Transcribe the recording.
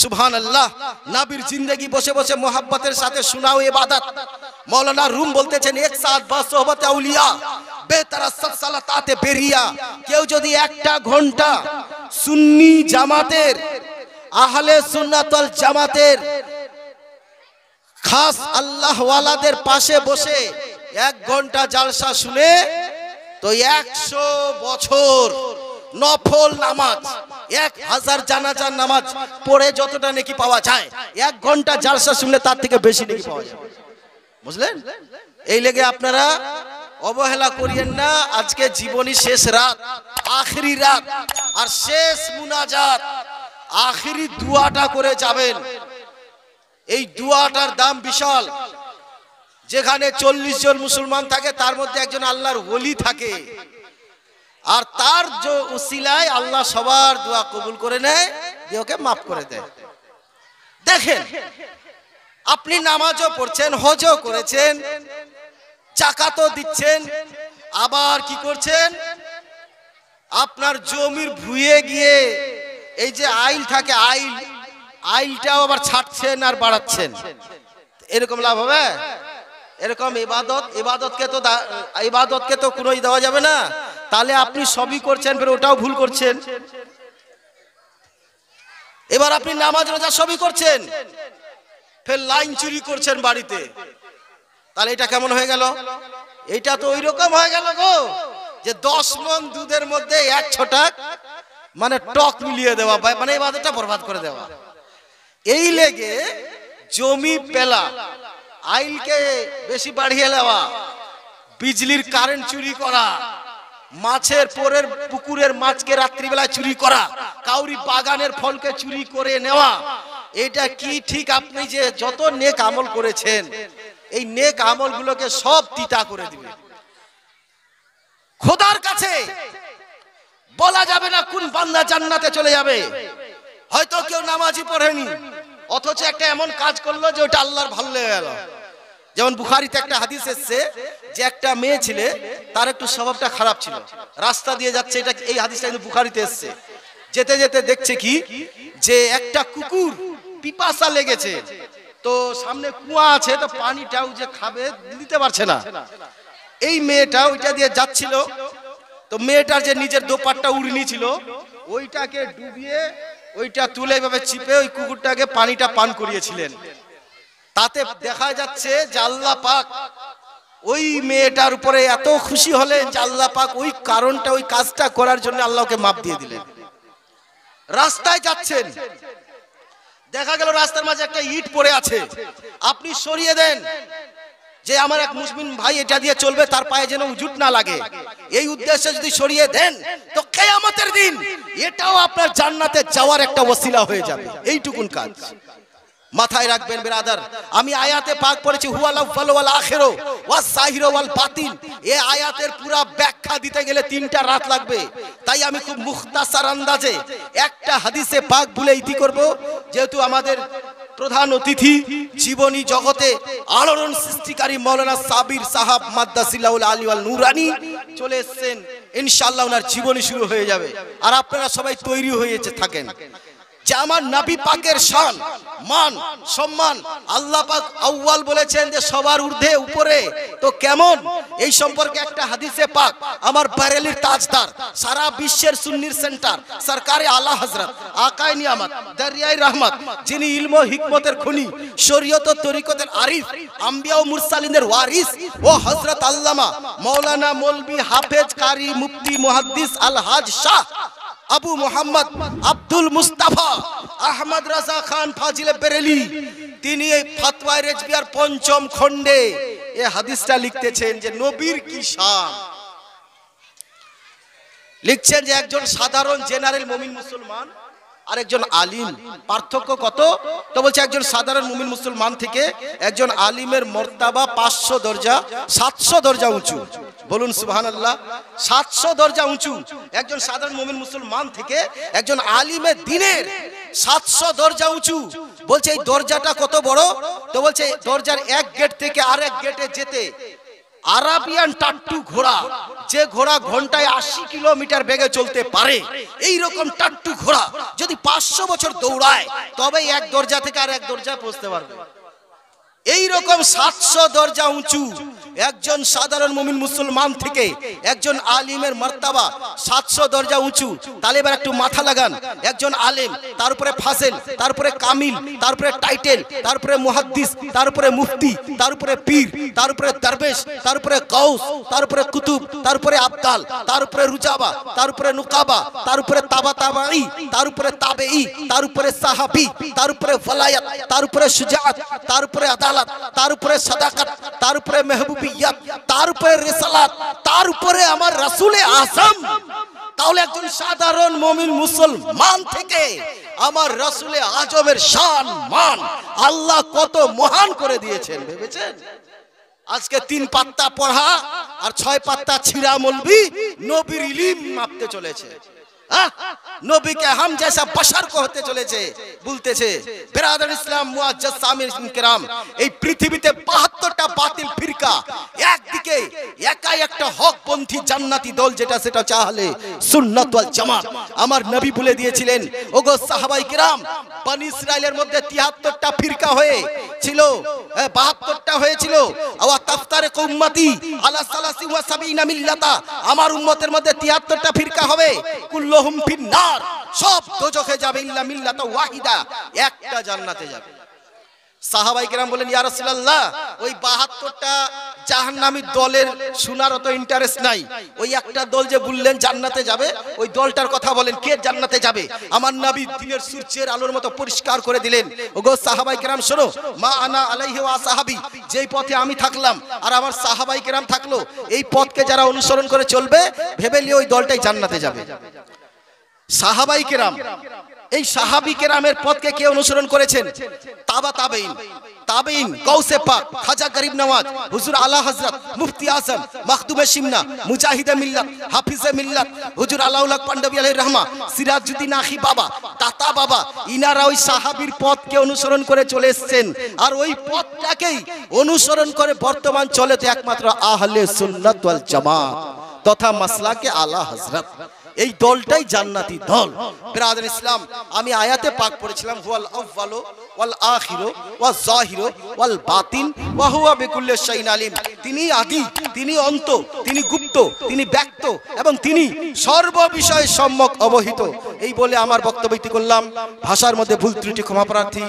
সুবহানাল্লাহ। নবীর জিंदगी বসে বসে মোহাব্বতের সাথে শোনাও ইবাদত। মৌলানা রুম বলতেছেন এক সাথ বা সোহবত আউলিয়া বেতারাসসাত সালাতাতে বেরিয়া। কেউ যদি একটা ঘন্টা সুন্নি জামাতের আহলে সুন্নাত ওয়াল জামাতের খাস আল্লাহ ওয়ালাদের পাশে বসে 1 ঘন্টা জালসা শুনে তো 100 বছর নফল নামাজ 1000 জানাজার নামাজ পড়ে যতটা নেকি পাওয়া যায় 1 ঘন্টা জালসা শুনলে তার থেকে বেশি নেকি পাওয়া যায়। বুঝলেন? এই লেগে আপনারা অবহেলা করিয়েন না। আজকে জীবনী শেষ রাত, আখেরি রাত, আর শেষ মুনাজাত আখেরি দুয়াটা করে যাবেন। এই দুয়াটার দাম বিশাল। যেখানে 40 জন মুসলমান থাকে তার মধ্যে একজন আল্লাহর ওলি থাকে, আর তার যে উসিলায় আল্লাহ সবার দোয়া কবুল করে নেয়, দিয়ে ওকে মাফ করে দেয়। দেখেন, আপনি নামাজও পড়ছেন, হজও করেছেন, যাকাতও দিচ্ছেন, আবার কি করছেন? আপনার জমির ভুঁয়ে গিয়ে এই যে আইল থাকে, আইলটাও আবার ছাড়ছেন আর বাড়াচ্ছেন। এরকম লাভ হবে? এরকম ইবাদতকে তো কোনোই দেওয়া যাবে না। তাহলে আপনি সবই করছেন, ফের ওটাও ভুল করছেন। এবার আপনি নামাজ রোজা সবই করছেন, ফের লাইন চুরি করছেন বাড়িতে, তাহলে এটা কেমন হয়ে গেল? এটা তো ওই রকম হয়ে গেল গো, যে 10 মণ দুধের মধ্যে 1 ছটাক মানে টক মিলিয়ে দেওয়া, মানে ইবাদতটা বরবাদ করে দেওয়া। এই লেগে জমি পেলা, আইলকে বেশি বাড়িয়ে দেওয়া, বিজলির কারেন্ট চুরি করা, মাছের পরের পুকুরের মাছকে রাত্রিবেলা চুরি করা, কাউরি বাগানের ফলকে চুরি করে নেওয়া, এটা কি ঠিক? আপনি যে যত নেক আমল করেছেন, এই নেক আমলগুলোকে সব তিতা করে দিবে। খোদার কাছে বলা যাবে না কোন বান্দা জান্নাতে চলে যাবে। হয়তো কেউ নামাজই পড়েনি, অথচ একটা এমন কাজ করলো যে ওটা আল্লাহর ভালো লেগে গেল। যেমন বুখারীতে একটা হাদিস এসেছে যে একটা মেয়ে ছিল, তার একটু স্বভাবটা খারাপ ছিল, রাস্তা দিয়ে যাচ্ছে, এটা এই হাদিসটা কিন্তু বুখারীতে এসেছে। যেতে যেতে দেখছে কি, যে একটা কুকুর পিপাসা লেগেছে, তো সামনে কুয়া আছে, তো পানিটাও যে খাবে দিতে পারছে না। এই মেয়েটা ওইটা দিয়ে যাচ্ছিল, তো মেয়েটার যে নিজের দোপাট্টা উড়নি ছিল, ওইটাকে ডুবিয়ে ওইটা তুলে এভাবে চিপে ওই কুকুরটাকে পানিটা পান করিয়েছিলেন। তাতে দেখা যাচ্ছে যে আল্লাহ পাক ওই মেয়েটার উপরে এত খুশি হলেন যে আল্লাহ পাক ওই কারণটা, ওই কাজটা করার জন্য আল্লাহকে মাফ দিয়ে দিলেন। রাস্তায় যাচ্ছেন, দেখা গেল রাস্তার মাঝে একটা ইট পড়ে আছে, আপনি সরিয়ে দেন যে আমার এক মুসলিম ভাই এটা দিয়ে চলবে, তার পায়ে যেন উজুট না লাগে, এই উদ্দেশ্যে যদি সরিয়ে দেন, তো কিয়ামতের দিন এটাও আপনার জান্নাতে যাওয়ার একটা ওসিলা হয়ে যাবে। এইটুকুন কাজ মাথায় রাখবেন ব্রাদার। আমি আয়াতে পাক পড়েছি, হুয়াল আউয়াল ওয়াল আখিরু ওয়াস যাহিরু ওয়াল বাতিন। এই আয়াতের পুরো ব্যাখ্যা দিতে গেলে 3টা রাত লাগবে। তাই আমি খুব মুখতাসার আন্দাজে একটা হাদিসে পাক বলে ইতি করব, যেহেতু আমাদের প্রধান অতিথি জীবনী জগতে আলোড়ন সৃষ্টিকারী মাওলানা সাবির সাহাব মাদ্দাসিল্লাহুল আলী ওয়াল নুরানি চলে এসেছেন। ইনশাআল্লাহ ওনার জীবনী শুরু হয়ে যাবে, আর আপনারা সবাই তৈরি হয়ে থাকেন। যে আমার নবী পাকের শান, মান, সম্মান আল্লাহ পাক আউয়াল বলেছেন যে সবার ঊর্ধ্বে উপরে, তো কেমন এই সম্পর্কে একটা হাদিসে পাক আমার বারেলির তাজদার, সারা বিশ্বের সুন্নির সেন্টার, সরকারে আলা হযরত আকায়ে নিয়ামত দরিয়ায়ে রহমত, যিনি ইলম ও হিকমতের খনি, শরীয়ত ও তরিকতের আরিফ, আম্বিয়া ও মুরসালিনের ওয়ারিস, ও হযরত আল্লামা মাওলানা মৌলভী হাফেজ কারি মুফতি মুহাদ্দিস আলহাজ শাহ আবু মোহাম্মদ আব্দুল মুস্তাফা আহমদ রাজা খান ফাজিলে বেরেলি, তিনি এই ফাতওয়ায়ে রেজবিয়ার 5ম খণ্ডে এই হাদিসটা লিখতেছেন যে নবীর কি শান। লিখছেন যে একজন সাধারণ জেনারেল মুমিন মুসলমান আর একজন আলিম, পার্থক্য কত? তো বলছে একজন সাধারণ মুমিন মুসলমান থেকে একজন আলিমের মর্তাবা 500 দরজা, 700 দরজা উঁচু। বলুন সুবহানাল্লাহ, 700 দরজা উঁচু। একজন সাধারণ মুমিন মুসলমান থেকে একজন আলিমের দ্বীনের 700 দরজা উঁচু। বলছে এই দরজাটা কত বড়? তো বলছে দরজার এক গেট থেকে আরেক গেটে যেতে আরাবিয়ান টাট্টু ঘোড়া, যে ঘোড়া ঘন্টায় 80 কিলোমিটার বেগে চলতে পারে, এই রকম টাট্টু ঘোড়া যদি 500 বছর দৌড়ায় তবে এক দরজা থেকে আর এক দরজায় পৌঁছতে পারবে। এই রকম 700 দরজা উঁচু একজন সাধারণ মুমিন মুসলমান থেকে একজন আলিমের মার্তাবা 700 দরজা উঁচু। তাহলে এবার একটু মাথা লাগান, একজন আলেম, তারপরে ফাসেল, তারপরে কামিল, তারপরে টাইটেল, তারপরে মুহাদ্দিস, তারপরে মুফতি, তারপরে পীর, তারপরে দরবেশ, তারপরে গাউস, তারপরে কুতুব, তারপরে আবদাল, তারপরে রুজাবা, তারপরে নুকাবা, তারপরে তাবা তাবাই, তারপরে তাবেই, তারপরে সাহাবী, তারপরে ওয়ালায়াত, তারপরে সুজাআত, তারপরে আদালত, তারপরে সাদাকাত, তারপরে মেহবুবিয়াত, তারপরে রিসালাত, তারপরে আমার রাসূলে আযম। তাহলে একজন সাধারণ মুমিন মুসলমান থেকে আমার রাসূলে আযমের শান মান আল্লাহ কত মহান করে দিয়েছেন ভেবেছেন? আজকে 3 পাত্তা পড়া আর 6 পাত্তা ছিঁড়া মৌলবি নবীর ইলম মাপতে চলেছে। নবীকে হাম জैसा বশর কো হতে চলেছে বলতেছে। বিরাদর ইসলাম মুআজ্জাজ সামিন কিরাম, এই পৃথিবীতে 72টা বাতিল ফিরকা, একদিকে একাই একটা হকপন্থী জান্নাতি দল, যেটা সেটা চাহলে সুন্নাত ওয়াল জামাত। আমার নবী বলে দিয়েছিলেন, ওগো সাহাবায়ে কিরাম, বনি ইসরাইলের মধ্যে 73টা ফিরকা হয়ে ছিল, 72টা হয়েছিল। ওয়া তাফতারিকু উম্মতি আলা 73 মিল্লাতা, আমার উম্মতের মধ্যে 73টা ফিরকা হবে। কুল্লুহুম ফিন্নার, সব দোজখে যাবে ইল্লা মিল্লাতা ওয়াহিদা, একটা জান্নাতে যাবে। সাহাবায়ে কেরাম বলেন, ইয়া রাসূলুল্লাহ, ওই 72টা জাহান্নামী দলের শোনার অত ইন্টারেস্ট নাই, ওই একটা দল যে বললেন জান্নাতে যাবে, ওই দলটার কথা বলেন, কে জান্নাতে যাবে? আমার নবী দিনের সূর্যের আলোর মতো পরিষ্কার করে দিলেন, ওগো সাহাবায়ে কেরাম শোনো, মা আনা আলাইহি ওয়া সাহাবী, যেই পথে আমি থাকলাম আর আমার সাহাবায়ে কেরাম থাকলো, এই পথকে যারা অনুসরণ করে চলবে ভেবে লিও ওই দলটাই জান্নাতে যাবে। সাহাবায়ে কেরাম, এই সাহাবী কেরামের পথকে কে অনুসরণ করেছেন? তাবা তাবেইন, তাবেইন, গাউসে পাক, খাজা গরিব নওয়াজ, হুজুর আলা হযরত, মুফতি আযম, মাখদুমে শিমনা, মুজাহিদে মিল্লাত, হাফিজে মিল্লাত, হুজুর আলাউল্লাহ পান্ডবী আলাইহির রহমা, সিরাজউদ্দিন আখি বাবা, দাতা বাবা, ইনারা ওই সাহাবীর পথকে অনুসরণ করে চলে এসেছেন। আর ওই পথটাকেই অনুসরণ করে বর্তমান চলে তো একমাত্র আহলে সুন্নাত ওয়াল জামাত তথা মাসলাকে আলা হযরত, এই দলটাই জান্নাতি দল। বিরাদর ইসলাম, আমি আয়াতে পাক পড়েছিলাম, হুয়াল আউয়ালু ওয়াল আখিরু ওয়াজ জাহিরু ওয়াল বাতিন ওয়া হুয়া বিকুল্লি শাইইন আলিম। তিনি আদি, তিনি অন্ত, তিনি গুপ্ত, তিনি ব্যক্ত এবং তিনি সর্ব বিষয়ে সম্যক অবহিত। এই বলে আমার বক্তব্য ইতি করলাম। ভাষার মধ্যে ভুল ত্রুটি ক্ষমা প্রার্থী।